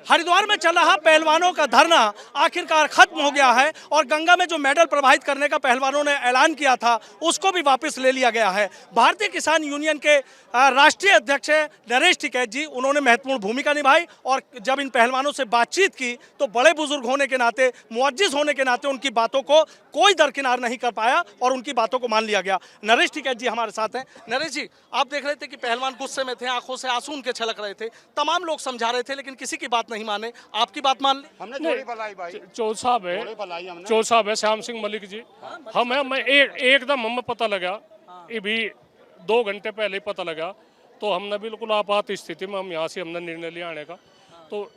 हरिद्वार में चल रहा पहलवानों का धरना आखिरकार खत्म हो गया है और गंगा में जो मेडल प्रवाहित करने का पहलवानों ने ऐलान किया था उसको भी वापस ले लिया गया है। भारतीय किसान यूनियन के राष्ट्रीय अध्यक्ष नरेश टिकैत जी, उन्होंने महत्वपूर्ण भूमिका निभाई और जब इन पहलवानों से बातचीत की तो बड़े बुजुर्ग होने के नाते, मुअज्जिज़ होने के नाते उनकी बातों को कोई दरकिनार नहीं कर पाया और उनकी बातों को मान लिया गया। नरेश टिकैत जी हमारे साथ हैं। नरेश जी, आप देख रहे थे कि पहलवान गुस्से में थे, आंखों से आंसू उनके छलक रहे थे, तमाम लोग समझा रहे थे लेकिन किसी की बात नहीं माने, आपकी बात मान ली? हमने जोड़ी भलाई भाई, चौध साहब है श्याम सिंह मलिक जी, हम है, मैं एकदम हमें पता लगा, ये भी 2 घंटे पहले ही पता लगा, तो हमने बिल्कुल आपात स्थिति में हम यहाँ से हमने निर्णय लिया आने का। तो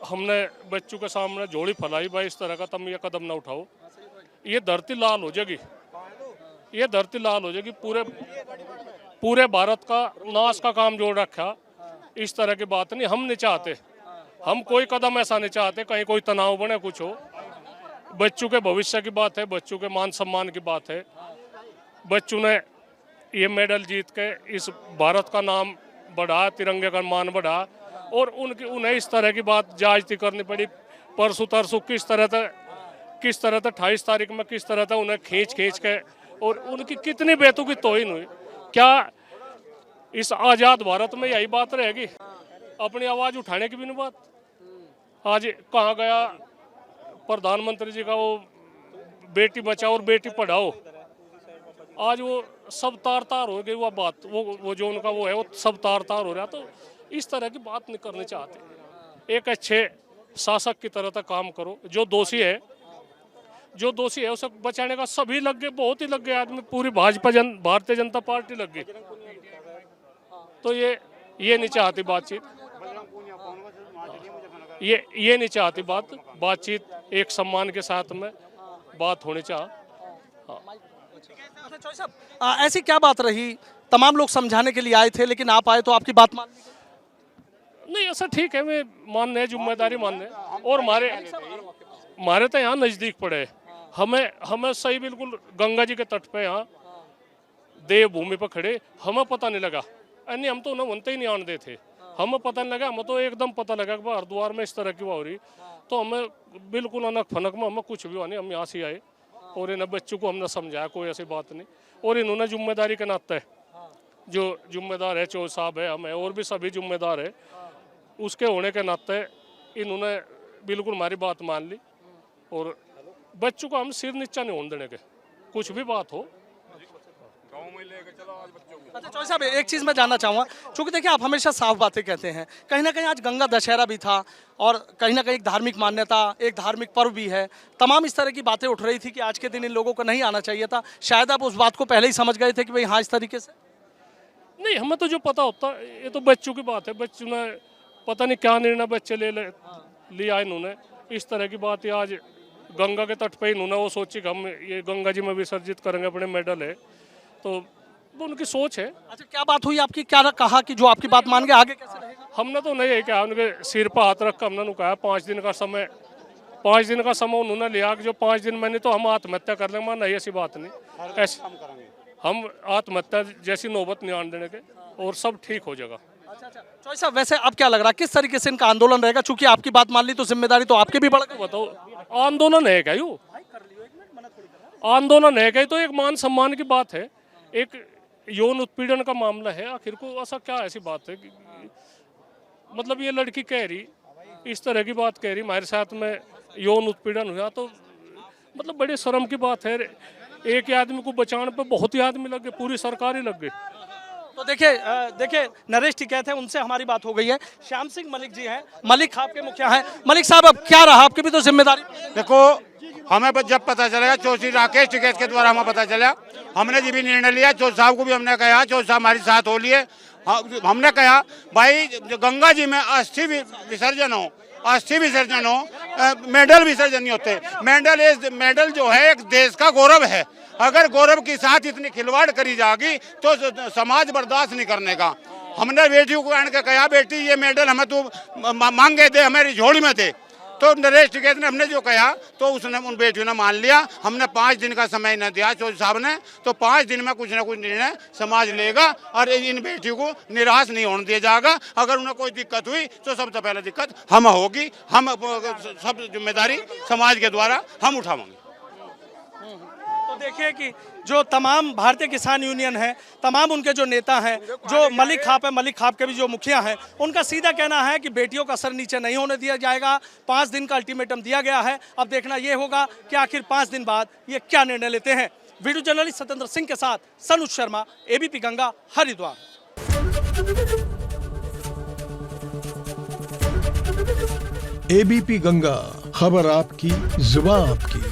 हमने बच्चों के सामने जोड़ी फैलाई भाई, इस तरह का तुम ये कदम ना उठाओ, ये धरती लाल हो जाएगी, ये धरती लाल हो जाएगी, पूरे भारत का नाश का काम जोड़ रखा। इस तरह की बात नहीं, हम नहीं चाहते, हम कोई कदम ऐसा नहीं चाहते कहीं कोई तनाव बने कुछ हो। बच्चों के भविष्य की बात है, बच्चों के मान सम्मान की बात है। बच्चों ने ये मेडल जीत के इस भारत का नाम बढ़ा, तिरंगे का मान बढ़ा, और उन्हें इस तरह की बात जायज़ती करनी पड़ी। परसों तरसों किस तरह था 28 तारीख में किस तरह था उन्हें खींच के, और उनकी कितनी बेतुकी तौहीन हुई। क्या इस आज़ाद भारत में यही बात रहेगी, अपनी आवाज़ उठाने की भी नहीं बात? आज कहाँ गया प्रधानमंत्री जी का वो बेटी बचाओ और बेटी पढ़ाओ, आज वो सब तार हो गई वो बात, वो जो उनका वो है वो सब तार हो रहा। तो इस तरह की बात नहीं करनी चाहते। एक अच्छे शासक की तरह तक काम करो। जो दोषी है उसे बचाने का सभी लग गए, बहुत ही लग गए आदमी, पूरी भारतीय जनता पार्टी लग गई। तो ये नहीं चाहती बातचीत, ये नहीं चाहती बातचीत, एक सम्मान के साथ में बात होनी ऐसी क्या बात रही? तमाम लोग समझाने के लिए आए थे लेकिन आप आए तो आपकी बात मान नहीं, ऐसा ठीक है, मैं मानने जिम्मेदारी मानने, और हमारे तो यहाँ नज़दीक पड़े, हमें सही बिल्कुल गंगा जी के तट पे यहाँ देवभूमि पर खड़े, हमें पता नहीं लगा, अन्य हम तो उन्हें बनते ही नहीं आने देते थे, हमें पता नहीं लगा, हमें तो एकदम पता लगा कि हरिद्वार में इस तरह की हो रही, तो हमें बिल्कुल अनक फनक में हमें कुछ भी हुआ नहीं, हम यहाँ से आए और इन बच्चों को हमने समझाया कोई ऐसी बात नहीं। और इन्होंने जिम्मेदारी के नाते, जो जिम्मेदार है चौध साहब है, हमें और भी सभी जिम्मेदार है, उसके होने के नाते इन्होंने बिल्कुल हमारी बात मान ली, और बच्चों को हम सिर नीचा नहीं होने देने के, कुछ भी बात हो। अच्छा चौधरी साहब, एक चीज़ मैं जानना चाहूँगा, क्योंकि देखिए आप हमेशा साफ बातें कहते हैं, कहीं ना कहीं आज गंगा दशहरा भी था और कहीं ना कहीं एक धार्मिक मान्यता, एक धार्मिक पर्व भी है, तमाम इस तरह की बातें उठ रही थी कि आज के दिन इन लोगों को नहीं आना चाहिए था, शायद आप उस बात को पहले ही समझ गए थे कि भाई हाँ इस तरीके से? नहीं, हमें तो जो पता होता, ये तो बच्चों की बात है, बच्चों ने पता नहीं क्या निर्णय बच्चे लिया इन्होंने, इस तरह की बात है। आज गंगा के तट पे इन्होंने वो सोची कि हम ये गंगा जी में विसर्जित करेंगे अपने मेडल है, तो वो उनकी सोच है। अच्छा, क्या बात हुई आपकी, क्या कहा कि जो आपकी बात मान के आगे कैसे रहेगा? हमने तो नहीं है क्या, उनके सिर पर हाथ रख कर हमने कहा 5 दिन का समय उन्होंने लिया कि जो 5 दिन में नहीं तो हम आत्महत्या कर लेंगे। नहीं, ऐसी बात नहीं, ऐसे हम आत्महत्या जैसी नौबत नहीं आने देने के, और सब ठीक हो जाएगा। अच्छा, चौधरी साहब, वैसे अब क्या लग रहा है किस तरीके से इनका आंदोलन रहेगा? चूंकि आपकी बात मान ली तो जिम्मेदारी तो आपके भी बढ़ गई। बताओ, आंदोलन है क्या? यू आंदोलन है क्या? तो एक मान सम्मान की बात है, एक यौन उत्पीड़न का मामला है, आखिर को ऐसा क्या ऐसी बात है कि मतलब ये लड़की कह रही, इस तरह की बात कह रही, हमारे साथ में यौन उत्पीड़न हुआ, तो मतलब बड़ी शर्म की बात है। एक आदमी को बचाने पे बहुत ही आदमी लग गए, पूरी सरकार ही लग गई। तो देखिए नरेश टिकैत है, उनसे हमारी बात हो गई है। श्याम सिंह मलिक जी हैं, मलिक खाप के मुखिया हैं। मलिक साहब, अब क्या रहा, आपकी भी तो जिम्मेदारी? देखो, हमें जब पता चलेगा, चौधरी राकेश टिकैत के द्वारा हमें पता चला, हमने जी भी निर्णय लिया, चौधरी साहब को भी हमने कहा, चौधरी साहब हमारे साथ हो लिए, हमने कहा भाई गंगा जी में अस्थि विसर्जन हो, मेडल विसर्जन नहीं होते। मेडल जो है एक देश का गौरव है, अगर गौरव के साथ इतनी खिलवाड़ करी जाएगी तो समाज बर्दाश्त नहीं करने का। हमने बेटी को आन के कहा, बेटी ये मेडल हमें तू मांगे दे, हमारी झोली में दे, तो नरेश टिकैत ने हमने जो कहा तो उसने उन बेटियों ने मान लिया। हमने 5 दिन का समय न दिया चौधरी साहब ने, तो 5 दिन में कुछ ना कुछ निर्णय समाज लेगा और इन बेटियों को निराश नहीं होने दिया जाएगा। अगर उन्हें कोई दिक्कत हुई तो सबसे पहले दिक्कत हम होगी, हम सब जिम्मेदारी समाज के द्वारा हम उठाएंगे। तो देखिए कि जो तमाम भारतीय किसान यूनियन है, तमाम उनके जो नेता हैं, जो मलिक खाप है, मलिक खाप के भी जो मुखिया हैं, उनका सीधा कहना है कि बेटियों का सर नीचे नहीं होने दिया जाएगा। 5 दिन का अल्टीमेटम दिया गया है। अब देखना ये होगा कि आखिर 5 दिन बाद ये क्या निर्णय लेते हैं। वीडियो जर्नलिस्ट सत्येंद्र सिंह के साथ सनुज शर्मा, एबीपी गंगा, हरिद्वार। एबीपी गंगा, खबर आपकी, जुबान आपकी।